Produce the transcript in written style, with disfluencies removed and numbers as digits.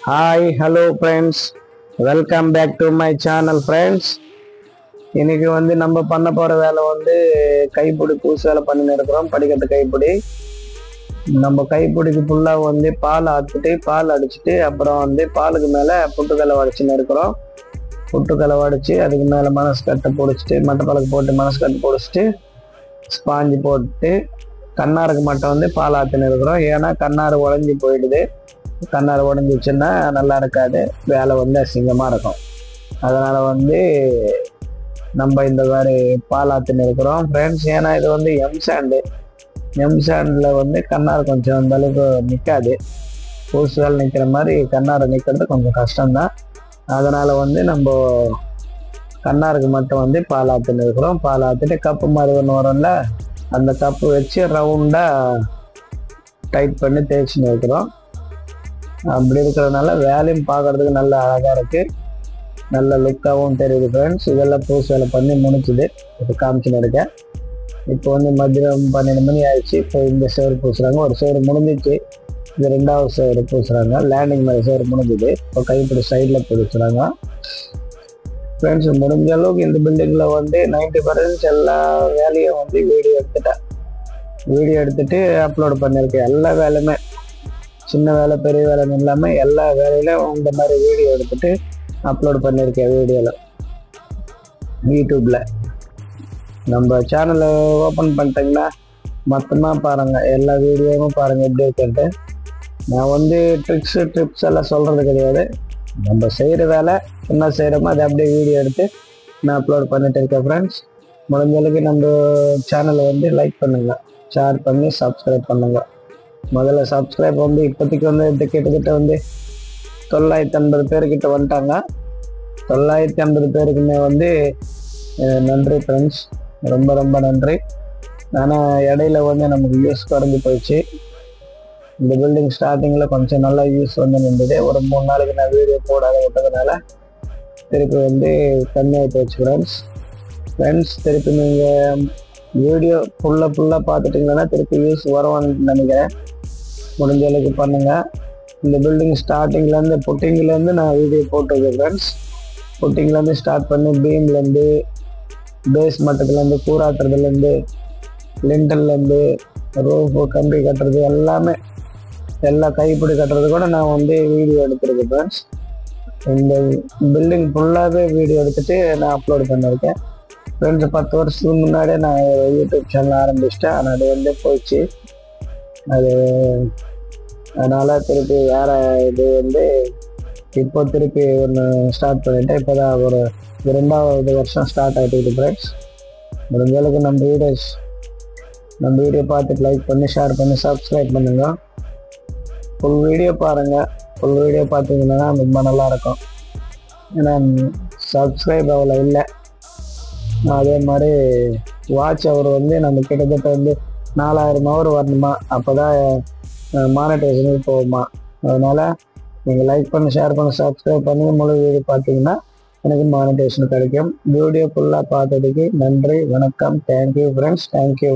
Hi hello friends, welcome back to my channel friends. இன்னைக்கு நம்ம பண்ண போகிற வேலை கைப்பிடி பூசு வேலை பண்ணின்னு இருக்கிறோம். படிக்கட்டு கைப்பிடி. நம்ம கைப்பிடிக்கு ஃபுல்லாக பால் ஆற்றிட்டு பால் அடிச்சுட்டு அப்புறம் பாலுக்கு மேலே புட்டுக்கலை வடிச்சுன்னு இருக்கிறோம். புட்டுக்கலை வடித்து அதுக்கு மேலே மனசுக்கட்டை பிடிச்சிட்டு மட்டப்பாலுக்கு போட்டு மனசுக்கட்டை பிடிச்சிட்டு ஸ்பாஞ்சு போட்டு கண்ணாருக்கு மட்டும் பால் ஆற்றின்னு இருக்கிறோம். ஏன்னா கண்ணாறு உடஞ்சி போயிடுது. கண்ணாறு உடஞ்சிச்சுன்னா நல்லா இருக்காது, வேலை அசிங்கமாக இருக்கும். அதனால் நம்ம இந்த மாதிரி பால் ஆற்றின்னு இருக்கிறோம் ஃப்ரெண்ட்ஸ். ஏன்னா இது எம் சாண்டில் கண்ணாறு கொஞ்சம் அந்த அளவுக்கு நிற்காது. பூசு வேலை நிற்கிற மாதிரி கண்ணாறு நிற்கிறது கொஞ்சம் கஷ்டம்தான். அதனால் நம்ம கண்ணாருக்கு மட்டும் பால் ஆற்றின்னு இருக்கிறோம். பால் ஆற்றிட்டு கப்பு மாதிரி ஒன்று வரும்ல, அந்த கப்பு வச்சு ரவுண்டாக டைட் பண்ணி தேய்ச்சின்னு இருக்கிறோம். அப்படி இருக்கிறதுனால வேலையும் பார்க்கறதுக்கு நல்ல அழகாக இருக்குது, நல்ல லுக்காகவும் தெரியுது ஃப்ரெண்ட்ஸ். இதெல்லாம் பூசு வேலை பண்ணி முடிச்சுது, இப்போ காமிச்சுன்னு இருக்கேன். இப்போ மதியம் 12 மணி ஆயிடுச்சு. இப்போ இந்த சேரு பூசுகிறாங்க. ஒரு சேரு முடிஞ்சிச்சு, இது 2வது சேரு பூசுகிறாங்க. லேண்டிங் மாதிரி சேரு முடிஞ்சுது. இப்போ கைப்பிடி சைடில் பூசுகிறாங்க ஃப்ரெண்ட்ஸ். முடிஞ்ச அளவுக்கு இந்த பில்டிங்கில் 90% எல்லா வேலையும் வீடியோ எடுத்துட்டு அப்லோட் பண்ணியிருக்கேன். எல்லா வேலையுமே, சின்ன வேலை பெரிய வேலைன்னு இல்லாமல் எல்லா வேலையிலும் இந்த மாதிரி வீடியோ எடுத்துட்டு அப்லோட் பண்ணியிருக்கேன். வீடியோவில் யூடியூப்பில் நம்ம சேனலை ஓப்பன் பண்ணிட்டீங்கன்னா மொத்தமாக பாருங்கள், எல்லா வீடியோவும் பாருங்கள் எப்படி இருக்குன்ட்டு. நான் ட்ரிப்ஸ் எல்லாம் சொல்கிறது கிடையாது. நம்ம செய்கிற வேலை என்ன செய்கிறோமோ அதை அப்படியே வீடியோ எடுத்து நான் அப்லோட் பண்ணிட்டு இருக்கேன் ஃப்ரெண்ட்ஸ். முடிஞ்சளவுக்கு நம்ம சேனலை லைக் பண்ணுங்கள், ஷேர் பண்ணி சப்ஸ்கிரைப் பண்ணுங்கள். முதல்ல சப்ஸ்கிரைப் இப்போதைக்கு கிட்டத்தட்ட 950 பேர்கிட்ட வந்துட்டாங்க. 950 பேருக்குமே நன்றி ஃப்ரெண்ட்ஸ், ரொம்ப ரொம்ப நன்றி. ஆனால் இடையில நமக்கு யூஸ் குறைஞ்சி போயிடுச்சு. இந்த பில்டிங் ஸ்டார்டிங்கில் கொஞ்சம் நல்லா யூஸ் நின்றுது. ஒரு 3 நாளைக்கு நான் வீடியோ போடாத விட்டதுனால திருப்பி கம்மியாக போயிடுச்சு ஃப்ரெண்ட்ஸ். திருப்பி நீங்கள் வீடியோ ஃபுல்லாக பார்த்துட்டிங்கன்னா திருப்பி யூஸ் வருவான்னு நினைக்கிறேன். முடிஞ்ச அளவுக்கு பண்ணுங்கள். இந்த பில்டிங் ஸ்டார்டிங்லேருந்து புட்டிங்லேருந்து நான் வீடியோ போட்டிருக்கேன் ஃப்ரெண்ட்ஸ். புட்டிங்லேருந்து ஸ்டார்ட் பண்ணி பீம்லேருந்து பேஸ் மட்டத்துலேருந்து கூறாட்டுறதுலேருந்து லிண்டல்லேருந்து ரோஃபு கம்பி கட்டுறது எல்லாமே, எல்லா கைப்பிடி கட்டுறது கூட நான் வீடியோ எடுத்துருக்கேன் ஃப்ரெண்ட்ஸ். இந்த பில்டிங் ஃபுல்லாகவே வீடியோ எடுத்துகிட்டு நான் அப்லோட் பண்ணியிருக்கேன் ஃப்ரெண்ட்ஸ். 10 வருஷத்துக்கு முன்னாடியே நான் யூடியூப் சேனல் ஆரம்பிச்சிட்டேன். ஆனால் அது போயிடுச்சு. அது அதனால் திருப்பி வேறு இது இப்போ திருப்பி ஒன்று ஸ்டார்ட் பண்ணிவிட்டேன். இப்போ தான் ஒரு 2வது வருஷம் ஸ்டார்ட் ஆகிட்டு ஃப்ரெண்ட்ஸ். முடிஞ்ச அளவுக்கு நம்ம வீடியோ பார்த்துட்டு லைக் பண்ணி ஷேர் பண்ணி சப்ஸ்கிரைப் பண்ணுங்க. ஃபுல் வீடியோ பாருங்கள். ஃபுல் வீடியோ பார்த்தீங்கன்னா ரொம்ப நல்லாயிருக்கும். ஏன்னா சப்ஸ்கிரைப் அவ்வளோ இல்லை. அதே மாதிரி வாட்ச் அவர் நம்ம கிட்டத்தட்ட 4000 ஹவர் வரணுமா, அப்போ தான் மானிட்டைசேஷனுக்கு போகுமா. அதனால் நீங்கள் லைக் பண்ணி ஷேர் பண்ணி சப்ஸ்கிரைப் பண்ணி முழு வீடியோ பார்த்தீங்கன்னா எனக்கு மானிட்டைசேஷன் கிடைக்கும். வீடியோ ஃபுல்லாக பார்த்ததுக்கு நன்றி, வணக்கம், தேங்க்யூ ஃப்ரெண்ட்ஸ், தேங்க்யூ.